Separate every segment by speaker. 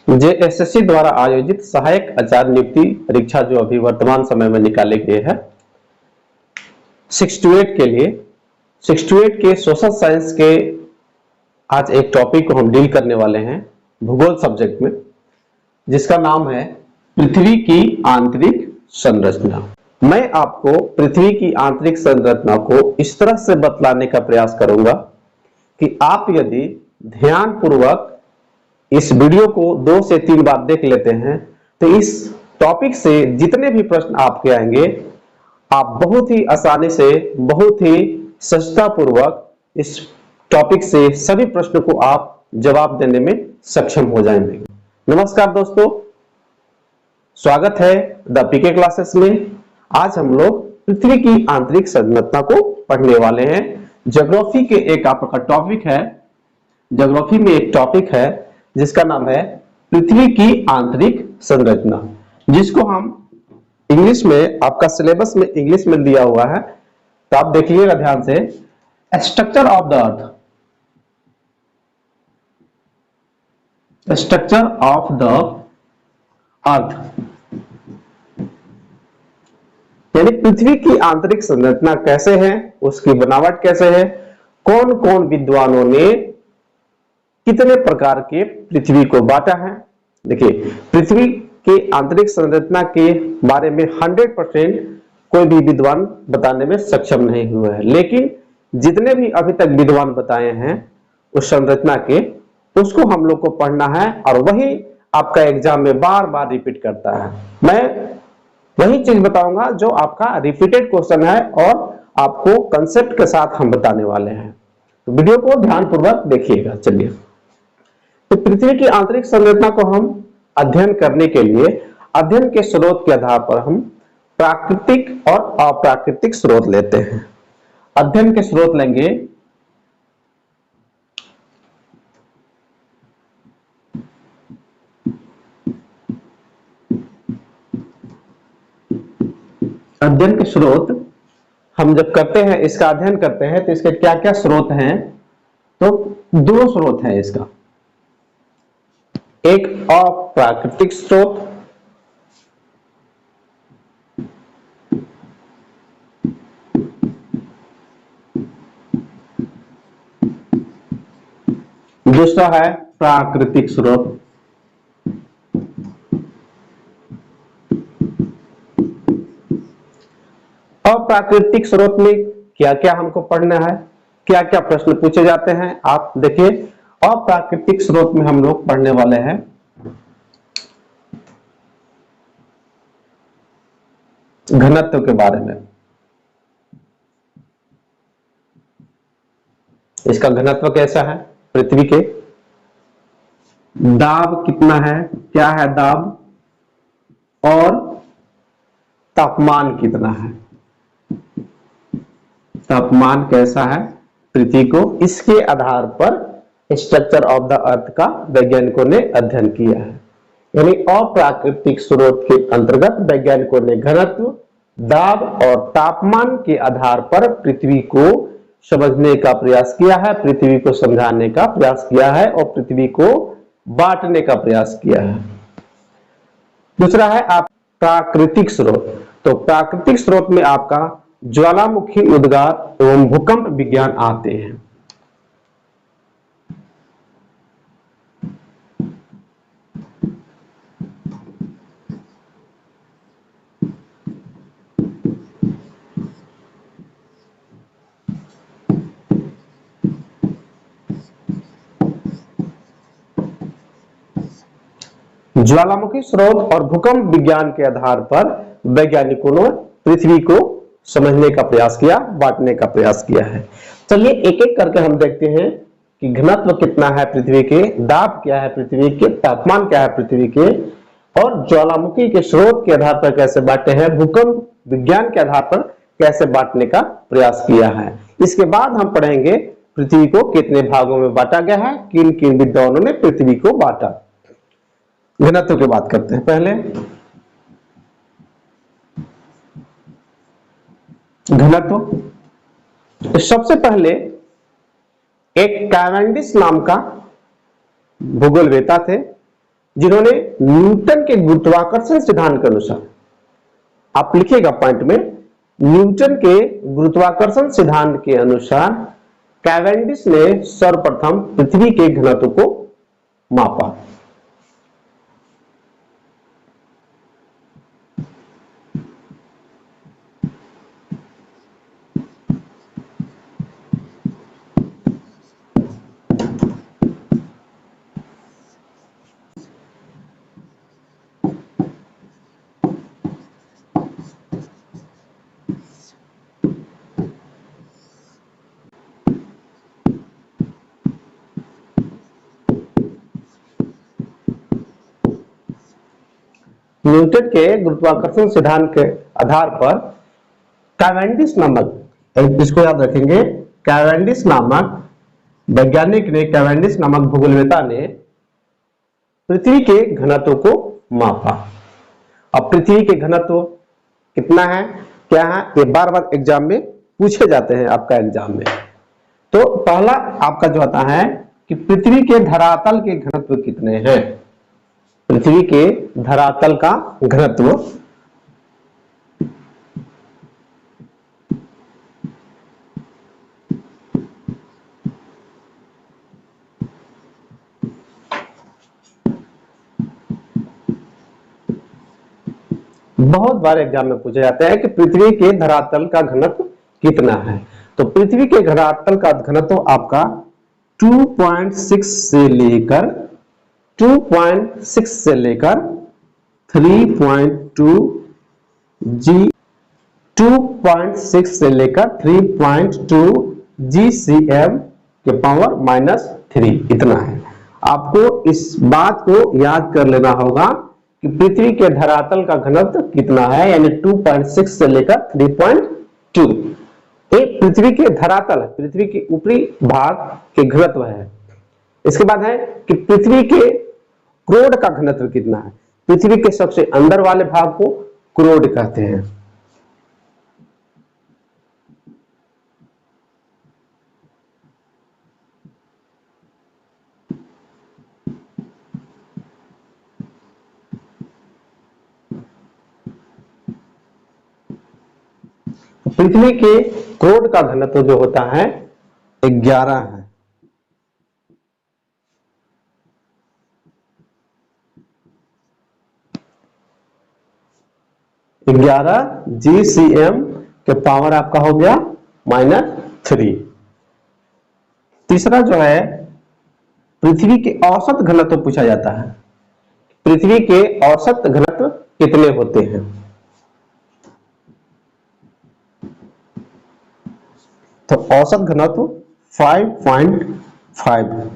Speaker 1: JSSC द्वारा आयोजित सहायक आचार्य नियुक्ति परीक्षा जो अभी वर्तमान समय में निकाले गए है 68 के लिए 68 के सोशल साइंस के आज एक टॉपिक को हम डील करने वाले हैं भूगोल सब्जेक्ट में, जिसका नाम है पृथ्वी की आंतरिक संरचना। मैं आपको पृथ्वी की आंतरिक संरचना को इस तरह से बतलाने का प्रयास करूंगा कि आप यदि ध्यानपूर्वक इस वीडियो को 2 से 3 बार देख लेते हैं तो इस टॉपिक से जितने भी प्रश्न आपके आएंगे आप बहुत ही आसानी से, बहुत ही सहजतापूर्वक इस टॉपिक से सभी प्रश्नों को आप जवाब देने में सक्षम हो जाएंगे। नमस्कार दोस्तों, स्वागत है द पीके क्लासेस में। आज हम लोग पृथ्वी की आंतरिक संरचना को पढ़ने वाले हैं। ज्योग्राफी के एक आपका टॉपिक है, ज्योग्राफी में एक टॉपिक है जिसका नाम है पृथ्वी की आंतरिक संरचना, जिसको हम इंग्लिश में, आपका सिलेबस में इंग्लिश में दिया हुआ है, तो आप देखिएगा ध्यान से। Structure of the earth, structure of the earth, यानी पृथ्वी की आंतरिक संरचना कैसे है, उसकी बनावट कैसे है, कौन कौन विद्वानों ने कितने प्रकार के पृथ्वी को बांटा है। देखिए, पृथ्वी के आंतरिक संरचना के बारे में 100% कोई भी विद्वान बताने में सक्षम नहीं हुआ है, लेकिन जितने भी अभी तक विद्वान बताए हैं उस संरचना के, उसको हम लोग को पढ़ना है और वही आपका एग्जाम में बार बार रिपीट करता है। मैं वही चीज बताऊंगा जो आपका रिपीटेड क्वेश्चन है और आपको कंसेप्ट के साथ हम बताने वाले हैं, तो वीडियो को ध्यानपूर्वक देखिएगा। चलिए, तो पृथ्वी की आंतरिक संरचना को हम अध्ययन करने के लिए अध्ययन के स्रोत के आधार पर हम प्राकृतिक और अप्राकृतिक स्रोत लेते हैं। अध्ययन के स्रोत लेंगे अध्ययन के स्रोत हम जब करते हैं, इसका अध्ययन करते हैं तो इसके क्या क्या स्रोत हैं, तो 2 स्रोत हैं इसका। एक अप्राकृतिक स्रोत, दूसरा है प्राकृतिक स्रोत। अप्राकृतिक स्रोत में क्या क्या हमको पढ़ना है, क्या क्या प्रश्न पूछे जाते हैं, आप देखिए। अप्राकृतिक स्रोत में हम लोग पढ़ने वाले हैं घनत्व के बारे में। इसका घनत्व कैसा है, पृथ्वी के दाब कितना है, क्या है दाब, और तापमान कितना है, तापमान कैसा है पृथ्वी को, इसके आधार पर स्ट्रक्चर ऑफ द अर्थ का वैज्ञानिकों ने अध्ययन किया है। यानी अप्राकृतिक स्रोत के अंतर्गत वैज्ञानिकों ने घनत्व, दाब और तापमान के आधार पर पृथ्वी को समझने का प्रयास किया है, पृथ्वी को समझाने का प्रयास किया है और पृथ्वी को बांटने का प्रयास किया है। दूसरा है आप प्राकृतिक स्रोत। तो प्राकृतिक स्रोत में आपका ज्वालामुखी उद्गार एवं भूकंप विज्ञान आते हैं। ज्वालामुखी स्रोत और भूकंप विज्ञान के आधार पर वैज्ञानिकों ने पृथ्वी को समझने का प्रयास किया, बांटने का प्रयास किया है। चलिए एक एक करके हम देखते हैं कि घनत्व कितना है पृथ्वी के, दाब क्या है पृथ्वी के, तापमान क्या है पृथ्वी के, और ज्वालामुखी के स्रोत के आधार पर कैसे बांटे हैं, भूकंप विज्ञान के आधार पर कैसे बांटने का प्रयास किया है। इसके बाद हम पढ़ेंगे पृथ्वी को कितने भागों में बांटा गया है, किन किन विद्वानों ने पृथ्वी को बांटा। घनत्व की बात करते हैं पहले। घनत्व, तो सबसे पहले एक कैवेंडिश नाम का भूगोलवेता थे जिन्होंने न्यूटन के गुरुत्वाकर्षण सिद्धांत के अनुसार, आप लिखिएगा पॉइंट में, न्यूटन के गुरुत्वाकर्षण सिद्धांत के अनुसार कैवेंडिश ने सर्वप्रथम पृथ्वी के घनत्व को मापा। न्यूटन के गुरुत्वाकर्षण सिद्धांत के आधार पर कैवेंडिश नामक, इसको याद रखेंगे, कैवेंडिश नामक वैज्ञानिक ने, कैवेंडिश नामक भूगोलवेत्ता ने पृथ्वी के घनत्व को मापा। अब पृथ्वी के घनत्व कितना है, क्या है, ये बार बार एग्जाम में पूछे जाते हैं आपका एग्जाम में। तो पहला आपका जो आता है कि पृथ्वी के धरातल के घनत्व कितने हैं। पृथ्वी के धरातल का घनत्व बहुत बार एग्जाम में पूछे जाते हैं कि पृथ्वी के धरातल का घनत्व कितना है। तो पृथ्वी के धरातल का घनत्व आपका 2.6 से लेकर 3.2 जी 2.6 से लेकर 3.2 GCM के पावर -3 इतना है। आपको इस बात को याद कर लेना होगा कि पृथ्वी के धरातल का घनत्व कितना है, यानी 2.6 से लेकर 3.2। ये पृथ्वी के धरातल है, पृथ्वी के ऊपरी भाग के घनत्व है। इसके बाद है कि पृथ्वी के क्रोड का घनत्व कितना है। पृथ्वी के सबसे अंदर वाले भाग को क्रोड कहते हैं। पृथ्वी के क्रोड का घनत्व जो होता है 11 है। GCM के पावर आपका हो गया -3। तीसरा जो है पृथ्वी के औसत घनत्व पूछा जाता है। पृथ्वी के औसत घनत्व कितने होते हैं। तो औसत घनत्व 5.5।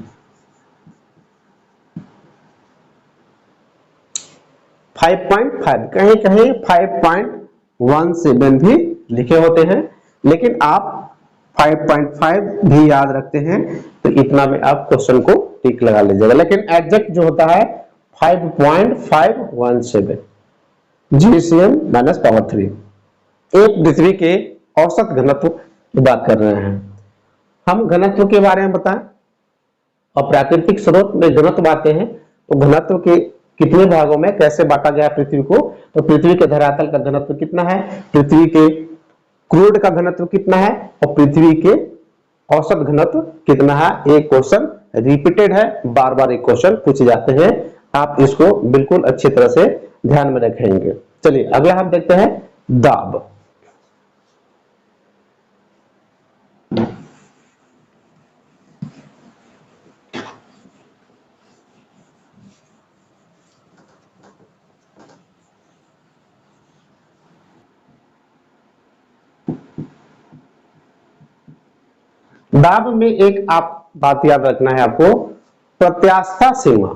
Speaker 1: 5.5 कहीं कहीं 5.17 भी लिखे होते हैं, लेकिन आप 5.5 भी याद रखते हैं तो इतना में आप क्वेश्चन को टिक लगा लीजिएगा। लेकिन एग्जैक्ट जो होता है 5.517 GCM -3। एक पृथ्वी के औसत घनत्व की बात कर रहे हैं हम। घनत्व के बारे में बताएं। और प्राकृतिक स्रोत में घनत्व आते हैं तो घनत्व के कितने भागों में कैसे बांटा गया पृथ्वी को। तो पृथ्वी के धरातल का घनत्व कितना है, पृथ्वी के क्रूड का घनत्व कितना है और पृथ्वी के औसत घनत्व कितना है। एक क्वेश्चन रिपीटेड है, बार बार एक क्वेश्चन पूछे जाते हैं। आप इसको बिल्कुल अच्छी तरह से ध्यान में रखेंगे। चलिए अगला हम देखते हैं दाब। दाब में एक आप बात याद रखना है आपको, प्रत्यास्था सीमा।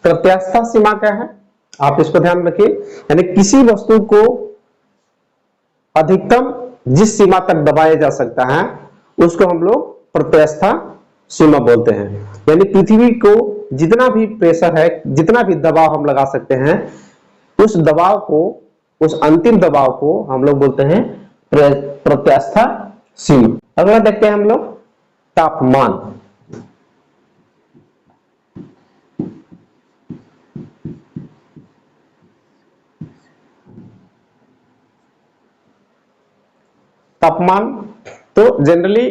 Speaker 1: प्रत्यास्था सीमा क्या है, आप इसको ध्यान रखिए। यानी किसी वस्तु को अधिकतम जिस सीमा तक दबाया जा सकता है उसको हम लोग प्रत्यास्था सीमा बोलते हैं। यानी पृथ्वी को जितना भी प्रेशर है, जितना भी दबाव हम लगा सकते हैं, उस दबाव को, उस अंतिम दबाव को हम लोग बोलते हैं प्रत्यास्था सीमा। अगला देखते हैं हम लोग तापमान। तापमान तो जनरली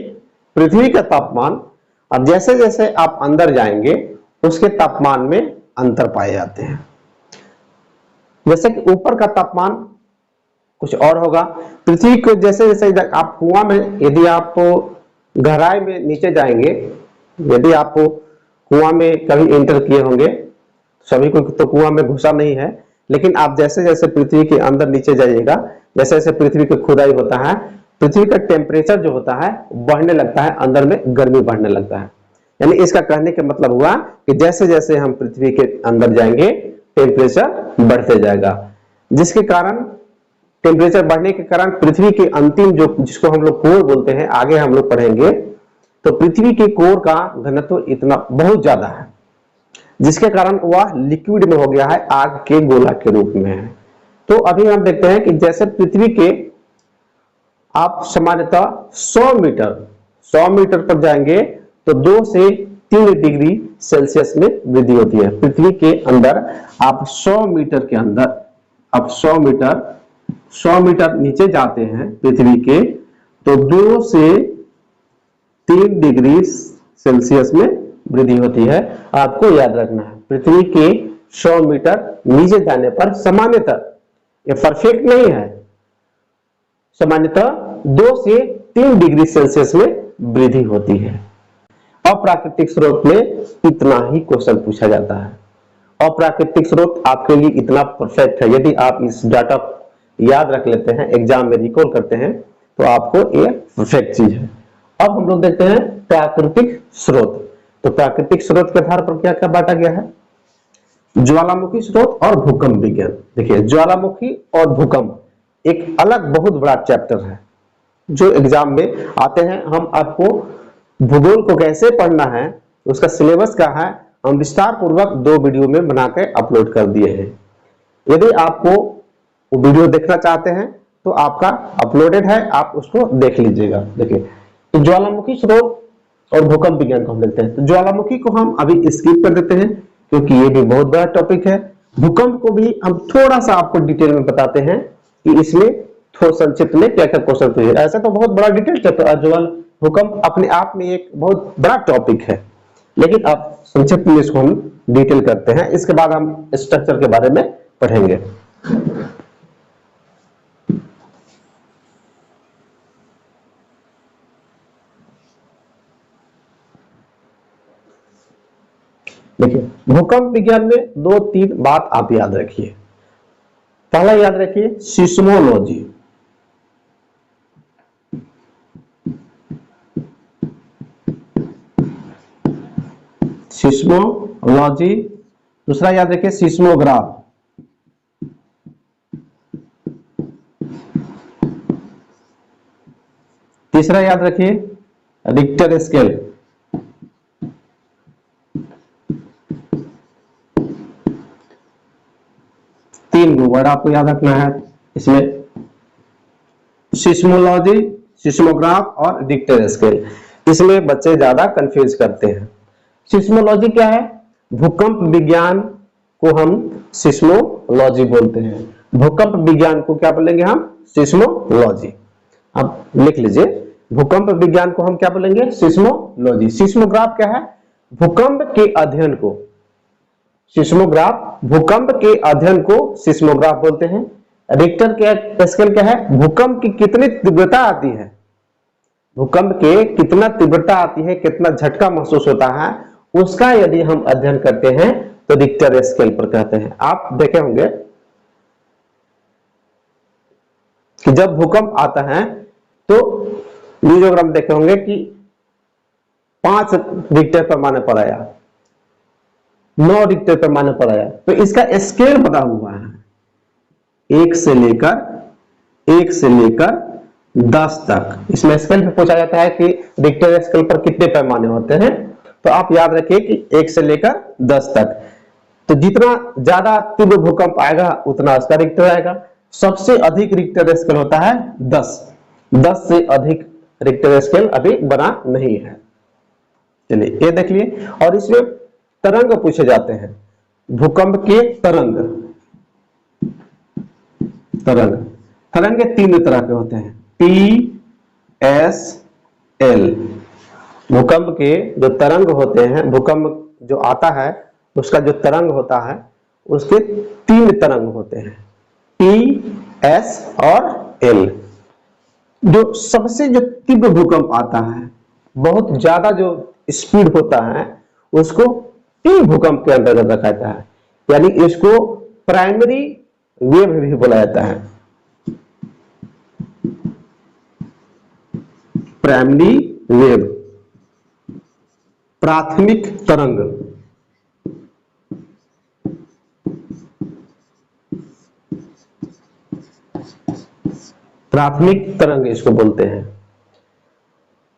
Speaker 1: पृथ्वी का तापमान, अब जैसे जैसे आप अंदर जाएंगे उसके तापमान में अंतर पाए जाते हैं। जैसे कि ऊपर का तापमान कुछ और होगा, पृथ्वी को जैसे जैसे आप कुआं में, यदि आप गहराई में नीचे जाएंगे, यदि आप कुआं में कभी एंटर किए होंगे, सभी को तो कुआं में घुसा नहीं है, लेकिन आप जैसे जैसे पृथ्वी के अंदर नीचे जाइएगा, जैसे जैसे पृथ्वी की खुदाई होता है, पृथ्वी का टेम्परेचर जो होता है बढ़ने लगता है, अंदर में गर्मी बढ़ने लगता है। यानी इसका कहने का मतलब हुआ कि जैसे जैसे हम पृथ्वी के अंदर जाएंगे टेम्परेचर बढ़ते जाएगा, जिसके कारण, टेम्परेचर बढ़ने के कारण पृथ्वी के अंतिम जो, जिसको हम लोग कोर बोलते हैं, आगे हम लोग पढ़ेंगे, तो पृथ्वी के कोर का घनत्व इतना बहुत ज्यादा है, जिसके कारण वह लिक्विड में हो गया है, आग के गोला के रूप में है। तो अभी हम देखते हैं कि जैसे पृथ्वी के आप सामान्यतः 100 मीटर पर जाएंगे तो 2 से 3 डिग्री सेल्सियस में वृद्धि होती है। पृथ्वी के अंदर आप 100 मीटर के अंदर, आप 100 मीटर नीचे जाते हैं पृथ्वी के, तो 2 से 3 डिग्री सेल्सियस में वृद्धि होती है। आपको याद रखना है, पृथ्वी के 100 मीटर नीचे जाने पर सामान्यतः, ये परफेक्ट नहीं है, सामान्यतः 2 से 3 डिग्री सेल्सियस में वृद्धि होती है। अप्राकृतिक स्रोत में इतना ही क्वेश्चन पूछा जाता है। अप्राकृतिक स्रोत आपके लिए इतना परफेक्ट है, यदि आप इस डाटा याद रख लेते हैं, एग्जाम में रिकॉल करते हैं, तो आपको ये परफेक्ट चीज है। अब हम लोग देखते हैं प्राकृतिक स्रोत। तो प्राकृतिक स्रोत के आधार पर क्या क्या बांटा गया है? ज्वालामुखी स्रोत और भूकंप विज्ञान। देखिए, ज्वालामुखी और भूकंप एक अलग बहुत बड़ा चैप्टर है जो एग्जाम में आते हैं। हम आपको भूगोल को कैसे पढ़ना है, उसका सिलेबस क्या है, हम विस्तार पूर्वक 2 वीडियो में बना के अपलोड कर दिए हैं। यदि आपको वो वीडियो देखना चाहते हैं तो आपका अपलोडेड है, आप उसको देख लीजिएगा। देखिए, तो ज्वालामुखी स्रोत और भूकंप विज्ञान को हम देखते हैं। तो ज्वालामुखी को हम अभी स्किप कर देते हैं क्योंकि ये भी बहुत बड़ा टॉपिक है। भूकंप को भी हम थोड़ा सा आपको डिटेल में बताते हैं कि इसमें थोड़ा संक्षिप्त में क्या क्या क्वेश्चन पूछे। ऐसा तो बहुत बड़ा डिटेल चैप्टर, भूकंप अपने आप में एक बहुत बड़ा टॉपिक है, लेकिन अब संक्षिप्त में इसको हम डिटेल करते हैं। इसके बाद हम स्ट्रक्चर के बारे में पढ़ेंगे। देखिए, भूकंप विज्ञान में 2-3 बात आप याद रखिए। पहला याद रखिए सिस्मोलॉजी। सिस्मोलॉजी, दूसरा याद रखिए सिस्मोग्राफ, तीसरा याद रखिए रिक्टर स्केल, तीन वर्ड आपको याद रखना है इसमें, सिस्मोलॉजी, सिस्मोग्राफ और रिक्टर स्केल। इसमें बच्चे ज्यादा कंफ्यूज करते हैं। सिस्मोलॉजी क्या है? भूकंप विज्ञान को हम सिस्मोलॉजी बोलते हैं। भूकंप विज्ञान को क्या बोलेंगे हम? सिस्मोलॉजी। अब लिख लीजिए, भूकंप विज्ञान को हम क्या बोलेंगे? सिस्मोलॉजी। सिस्मोग्राफ क्या है? भूकंप के अध्ययन को, सिस्मोग्राफ भूकंप के अध्ययन को सिस्मोग्राफ बोलते हैं। रिक्टर स्केल क्या है? भूकंप की कितनी तीव्रता आती है, भूकंप के कितना तीव्रता आती है, कितना झटका महसूस होता है, उसका यदि हम अध्ययन करते हैं तो रिक्टर स्केल पर कहते हैं। आप देखे होंगे कि जब भूकंप आता है तो न्यूज़ोग्राम देखे होंगे कि 5 रिक्टर पैमाने पर आया, 9 रिक्टर पैमाने पर आया, तो इसका स्केल बना हुआ है 1 से लेकर 10 तक। इसमें स्केल पे पूछा जाता है कि रिक्टर स्केल पर कितने पैमाने होते हैं, तो आप याद रखिए कि 1 से लेकर 10 तक। तो जितना ज्यादा तीव्र भूकंप आएगा उतना उसका रिक्टर आएगा। सबसे अधिक रिक्टर स्केल होता है 10। 10 से अधिक रिक्टर स्केल अभी बना नहीं है। चलिए ये देख लिए। और इसमें तरंग पूछे जाते हैं, भूकंप के तरंग। तरंग तरंग 3 तरह के होते हैं, P, S, L। भूकंप के जो तरंग होते हैं, भूकंप जो आता है उसका जो तरंग होता है उसके 3 तरंग होते हैं, P, S और L। जो सबसे जो तीव्र भूकंप आता है, बहुत ज्यादा जो स्पीड होता है, उसको P भूकंप के अंतर्गत रखा जाता है, यानी इसको प्राइमरी वेव भी बोला जाता है। प्राइमरी वेव, प्राथमिक तरंग। प्राथमिक तरंग इसको बोलते हैं।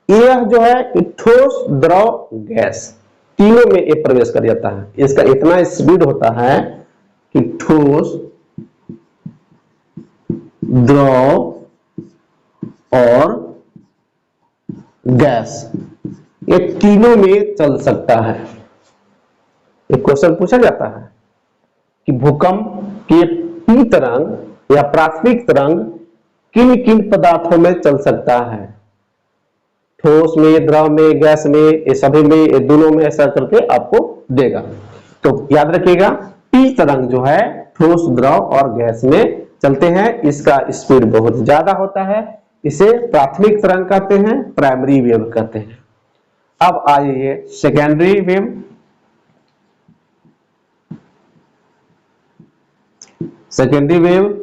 Speaker 1: यह जो है ठोस, द्रव, गैस तीनों में ये प्रवेश कर जाता है। इसका इतना स्पीड होता है कि ठोस, द्रव और गैस ये तीनों में चल सकता है। एक क्वेश्चन पूछा जाता है कि भूकंप की पी तरंग या प्राथमिक तरंग किन किन पदार्थों में चल सकता है, ठोस में, द्रव में, गैस में, ये सभी में, ये दोनों में, ऐसा करके आपको देगा। तो याद रखिएगा, पी तरंग जो है ठोस, द्रव और गैस में चलते हैं। इसका स्पीड बहुत ज्यादा होता है, इसे प्राथमिक तरंग कहते हैं, प्राइमरी वेव कहते हैं। अब आइए सेकेंडरी वेव। सेकेंडरी वेव,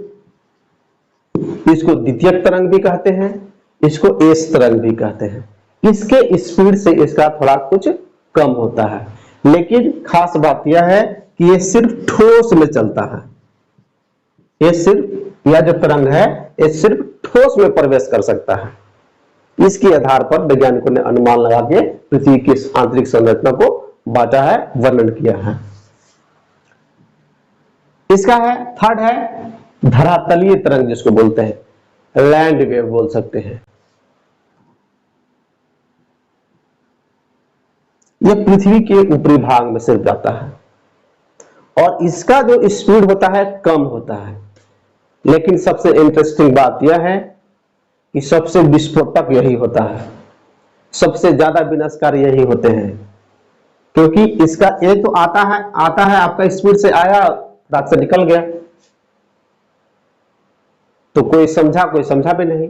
Speaker 1: इसको द्वितीयक तरंग भी कहते हैं, इसको एस तरंग भी कहते हैं। इसके स्पीड से इसका थोड़ा कुछ कम होता है, लेकिन खास बात यह है कि यह सिर्फ ठोस में चलता है। यह जो तरंग है ये सिर्फ ठोस में प्रवेश कर सकता है। इसके आधार पर वैज्ञानिकों ने अनुमान लगा के पृथ्वी की आंतरिक संरचना को बांटा है, वर्णन किया है। इसका है थर्ड है धरातलीय तरंग, जिसको बोलते हैं लैंड वेव बोल सकते हैं। यह पृथ्वी के ऊपरी भाग में सिर्फ जाता है और इसका जो स्पीड होता है कम होता है, लेकिन सबसे इंटरेस्टिंग बात यह है कि सबसे विस्फोटक यही होता है, सबसे ज्यादा विनाशकारी यही होते हैं। क्योंकि इसका एक तो आता है आपका स्पीड से आया, रात से निकल गया, तो कोई समझा भी नहीं।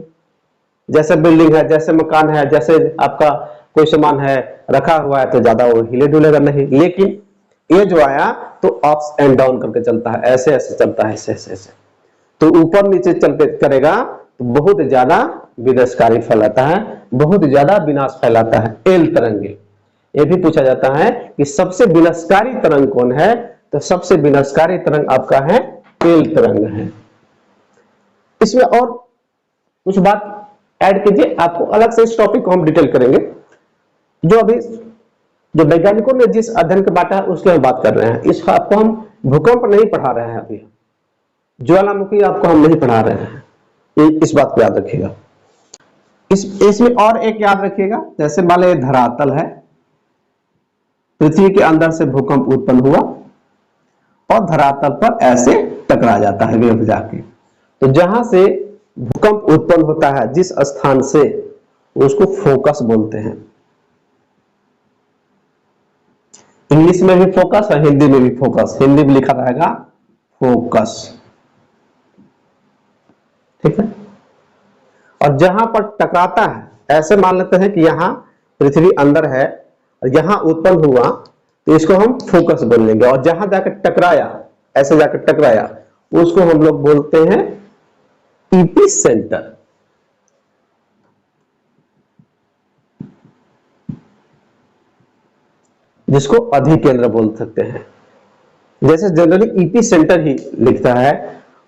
Speaker 1: जैसे बिल्डिंग है, जैसे मकान है, जैसे आपका कोई सामान है रखा हुआ है, तो ज्यादा वो हिले डुलेगा नहीं। लेकिन ये जो आया तो अप्स एंड डाउन करके चलता है, ऐसे ऐसे चलता है, ऐसे ऐसे ऐसे, तो ऊपर नीचे चलते करेगा तो बहुत ज्यादा विनाशकारी फैलाता है, बहुत ज्यादा विनाश फैलाता है। एल तरंगे, ये भी पूछा जाता है कि सबसे विनाशकारी तरंग कौन है, तो सबसे विनाशकारी तरंग आपका है एल तरंग है। इसमें और कुछ बात ऐड कीजिए, आपको अलग से इस टॉपिक को हम डिटेल करेंगे। जो अभी जो वैज्ञानिकों ने जिस अध्ययन के बांटा है उसकी हम बात कर रहे हैं। इस आपको हम भूकंप नहीं पढ़ा रहे हैं, अभी ज्वालामुखी आपको हम नहीं पढ़ा रहे हैं, इस बात को याद रखिएगा। इसमें और एक याद रखिएगा, जैसे मान लो धरातल है, पृथ्वी के अंदर से भूकंप उत्पन्न हुआ और धरातल पर ऐसे टकरा जाता है वेव जाके, तो जहां से भूकंप उत्पन्न होता है जिस स्थान से, उसको फोकस बोलते हैं। इंग्लिश में भी फोकस और हिंदी में भी फोकस, हिंदी में लिखा रहेगा फोकस, ठीक है। और जहां पर टकराता है, ऐसे मान लेते हैं कि यहां पृथ्वी अंदर है और यहां उत्पन्न हुआ, तो इसको हम फोकस बोल लेंगे। और जहां जाकर टकराया, ऐसे जाकर टकराया, उसको हम लोग बोलते हैं ईपी सेंटर। जिसको अधिकेंद्र बोल सकते हैं। जैसे जनरली ईपी सेंटर ही लिखता है,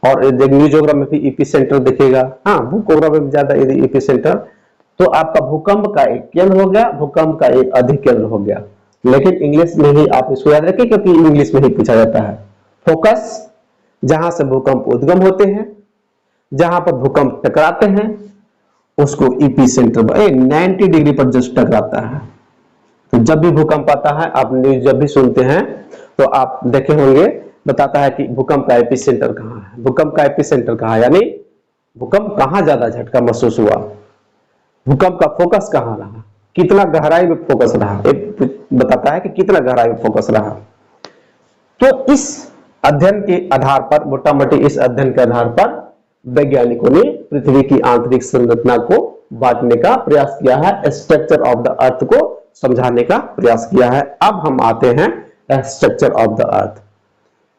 Speaker 1: और न्यू ज्योग्राफी में भी एपिसेंटर दिखेगा। हाँ, भूगोग्राफी में ज्यादा एपिसेंटर, तो आपका भूकंप का एक केंद्र हो गया, भूकंप का एक अधिकेंद्र हो गया। लेकिन इंग्लिश में ही आप इसको याद रखें, क्योंकि इंग्लिश में ही पूछा जाता है। फोकस, जहां से भूकंप उद्गम होते हैं, जहां पर भूकंप टकराते हैं, उसको एपिसेंटर 90 डिग्री पर जस्ट टकराता है। तो जब भी भूकंप आता है, आप न्यूज जब भी सुनते हैं तो आप देखे होंगे, बताता है कि भूकंप का एपिसेंटर कहां है, भूकंप का एपिसेंटर कहां है, यानी भूकंप कहां ज्यादा झटका महसूस हुआ, भूकंप का फोकस कहां रहा, कितना गहराई में फोकस रहा, एक बताता है कि कितना गहराई में फोकस रहा। तो इस अध्ययन के आधार पर, मोटा मोटी इस अध्ययन के आधार पर वैज्ञानिकों ने पृथ्वी की आंतरिक संरचना को बांटने का प्रयास किया है, स्ट्रक्चर ऑफ द अर्थ को समझाने का प्रयास किया है। अब हम आते हैं स्ट्रक्चर ऑफ द अर्थ।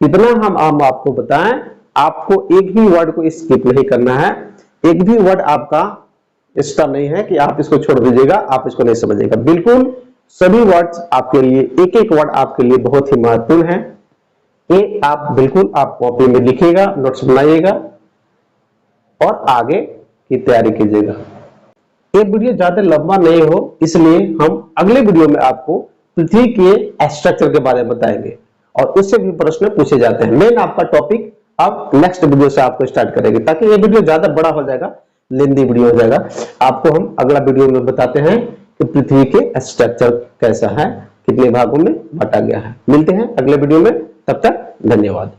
Speaker 1: इतना हम आपको बताएं, आपको एक भी वर्ड को स्किप नहीं करना है, एक भी वर्ड आपका एक्स्ट्रा नहीं है कि आप इसको छोड़ दीजिएगा, आप इसको नहीं समझिएगा। बिल्कुल सभी वर्ड्स आपके लिए, एक एक वर्ड आपके लिए बहुत ही महत्वपूर्ण है। ये आप बिल्कुल आप कॉपी में लिखिएगा, नोट्स बनाइएगा और आगे की तैयारी कीजिएगा। ये वीडियो ज्यादा लंबा नहीं हो, इसलिए हम अगले वीडियो में आपको पृथ्वी के स्ट्रक्चर के बारे में बताएंगे और उससे भी प्रश्न पूछे जाते हैं। मेन आपका टॉपिक अब नेक्स्ट वीडियो से आपको स्टार्ट करेंगे, ताकि ये वीडियो ज्यादा बड़ा हो जाएगा, लेंदी वीडियो हो जाएगा। आपको हम अगला वीडियो में बताते हैं कि पृथ्वी के स्ट्रक्चर कैसा है, कितने भागों में बांटा गया है। मिलते हैं अगले वीडियो में, तब तक धन्यवाद।